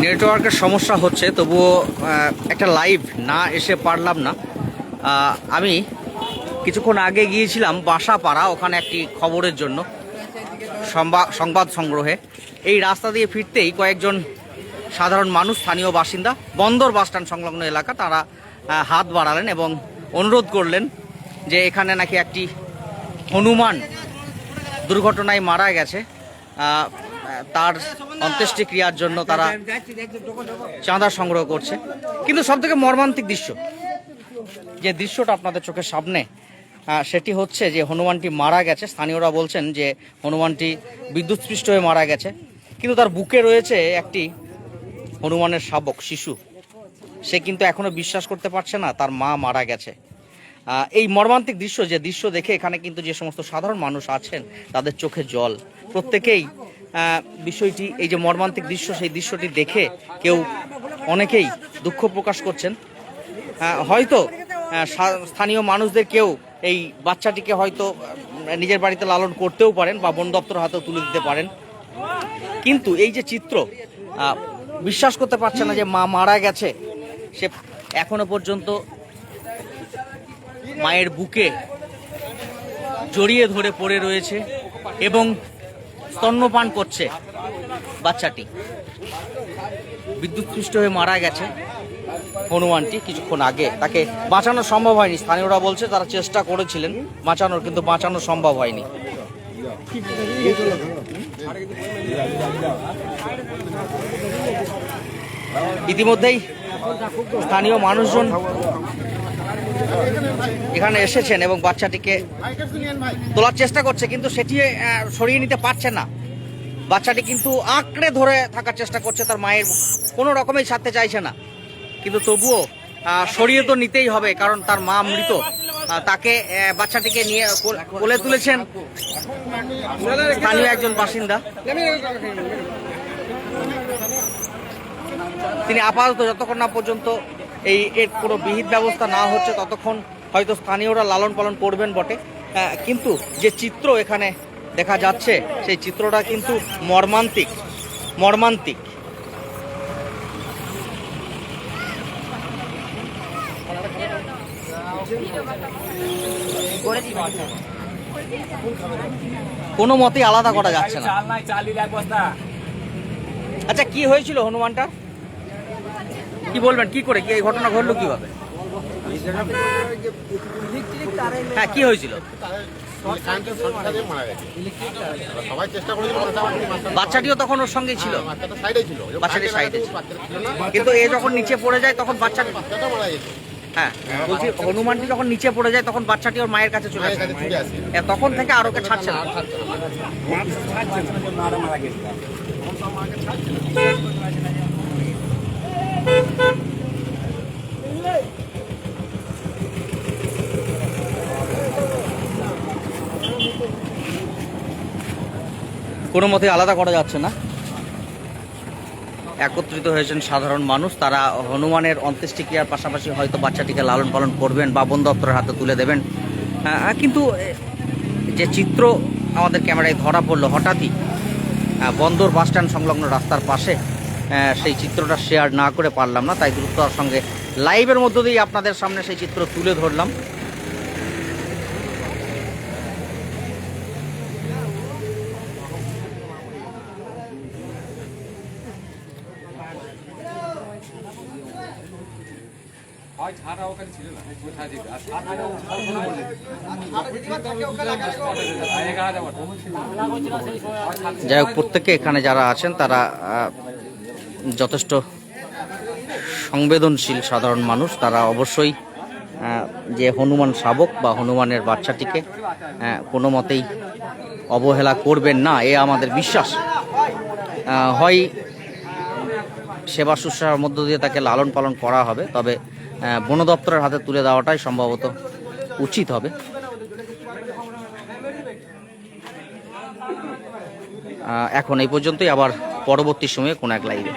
নেটওয়ার্কের সমস্যা হচ্ছে, তবুও একটা লাইভ না এসে পারলাম না। আমি কিছুক্ষণ আগে গিয়েছিলাম বাসাপাড়া, ওখানে একটি খবরের জন্য সংবাদ সংগ্রহে। এই রাস্তা দিয়ে ফিরতেই কয়েকজন সাধারণ মানুষ, স্থানীয় বাসিন্দা, বন্দর বাসস্ট্যান্ড সংলগ্ন এলাকা, তারা হাত বাড়ালেন এবং অনুরোধ করলেন যে এখানে নাকি একটি হনুমান দুর্ঘটনায় মারা গেছে, তার অন্ত্যেষ্টিক্রিয়ার জন্য তারা চাঁদা সংগ্রহ করছে। কিন্তু সবথেকে মর্মান্তিক দৃশ্য, যে দৃশ্যটা আপনাদের চোখের সামনে, সেটি হচ্ছে যে হনুমানটি মারা গেছে। স্থানীয়রা বলছেন যে হনুমানটি বিদ্যুৎস্পৃষ্ট হয়ে মারা গেছে, কিন্তু তার বুকে রয়েছে একটি হনুমানের শাবক শিশু। সে কিন্তু এখনো বিশ্বাস করতে পারছে না তার মা মারা গেছে। এই মর্মান্তিক দৃশ্য, যে দৃশ্য দেখে এখানে কিন্তু যে সমস্ত সাধারণ মানুষ আছেন তাদের চোখে জল। প্রত্যেকেই বিষয়টি, এই যে মর্মান্তিক দৃশ্য, সেই দৃশ্যটি দেখে অনেকেই দুঃখ প্রকাশ করছেন। হয়তো স্থানীয় মানুষদের কেউ এই বাচ্চাটিকে হয়তো নিজের বাড়িতে লালন করতেও পারেন বা বন দপ্তর হাতেও তুলে দিতে পারেন, কিন্তু এই যে চিত্র, বিশ্বাস করতে পারছে না যে মা মারা গেছে। সে এখনো পর্যন্ত মায়ের বুকে জড়িয়ে ধরে পড়ে রয়েছে এবং স্তন্যপান করছে। বাচ্চাটি বিদ্যুৎস্পৃষ্ট হয়ে মারা গেছে হনুমানটি কিছুক্ষণ আগে। তাকে বাঁচানো সম্ভব হয়নি। স্থানীয়রা বলছে তারা চেষ্টা করেছিলেন বাঁচানোর, কিন্তু বাঁচানো সম্ভব হয়নি। ইতিমধ্যেই স্থানীয় মানুষজন এখানে এসেছেন এবং বাচ্চাটিকে তোলার চেষ্টা করছে, কিন্তু সেটি সরিয়ে নিতে পারছে না। বাচ্চাটি কিন্তু আঁকড়ে ধরে থাকার চেষ্টা করছে, তার মায়ের কোনো রকমেই ছাড়তে চাইছে না। কিন্তু তবুও সরিয়ে তো নিতেই হবে, কারণ তার মা মৃত। তাকে, বাচ্চাটিকে নিয়ে কোলে তুলেছেন স্থানীয় একজন বাসিন্দা। তিনি আপাতত যতক্ষণ না পর্যন্ত এর কোনো বিহিত ব্যবস্থা না হচ্ছে ততক্ষণ হয়তো স্থানীয়রা লালন পালন করবেন বটে। কিন্তু যে চিত্র এখানে দেখা যাচ্ছে, সেই চিত্রটা কিন্তু মর্মান্তিক। কোনো মতেই আলাদা করা যাচ্ছে না। আচ্ছা, কি হয়েছিল হনুমানটা, কি বলবেন? কি করে, কি এই ঘটনা ঘটলো কিভাবে? হ্যাঁ, কি হয়েছিল? বাচ্চাটিও তখন ওর সঙ্গে ছিল, বাচ্চাটির সাইডে ছিল, কিন্তু এ যখন নিচে পড়ে যায় তখন বাচ্চাটি, হ্যাঁ বলছি, হনুমানটি যখন নিচে পড়ে যায় তখন বাচ্চাটি ওর মায়ের কাছে চলে আসে, তখন থেকে আর ওকে ছাড়ছে না। কোনো মতে আলাদা করা যাচ্ছে না। একত্রিত হয়েছেন সাধারণ মানুষ, তারা হনুমানের অন্ত্যেষ্টিক্রিয়ার পাশাপাশি হয়তো বাচ্চাটিকে লালন পালন করবেন বা বন দপ্তরের হাতে তুলে দেবেন। কিন্তু যে চিত্র আমাদের ক্যামেরায় ধরা পড়লো হঠাৎই বন্দর বাসস্ট্যান্ড সংলগ্ন রাস্তার পাশে, সেই চিত্রটা শেয়ার না করে পারলাম না, তাই দ্রুততার সঙ্গে লাইভের মধ্য দিয়ে আপনাদের সামনে সেই চিত্র তুলে ধরলাম। যাই হোক, প্রত্যেকে এখানে যারা আছেন তারা যথেষ্ট সংবেদনশীল সাধারণ মানুষ। তারা অবশ্যই যে হনুমান শাবক বা হনুমানের বাচ্চাটিকে কোনো মতেই অবহেলা করবেন না, এ আমাদের বিশ্বাস। হয় সেবা শুশ্রূষার মধ্য দিয়ে তাকে লালন পালন করা হবে, তবে বন দপ্তরের হাতে তুলে দেওয়াটাই সম্ভবত উচিত হবে। এখন এই পর্যন্তই, আবার পরবর্তী সময়ে কোনো এক লাইভে।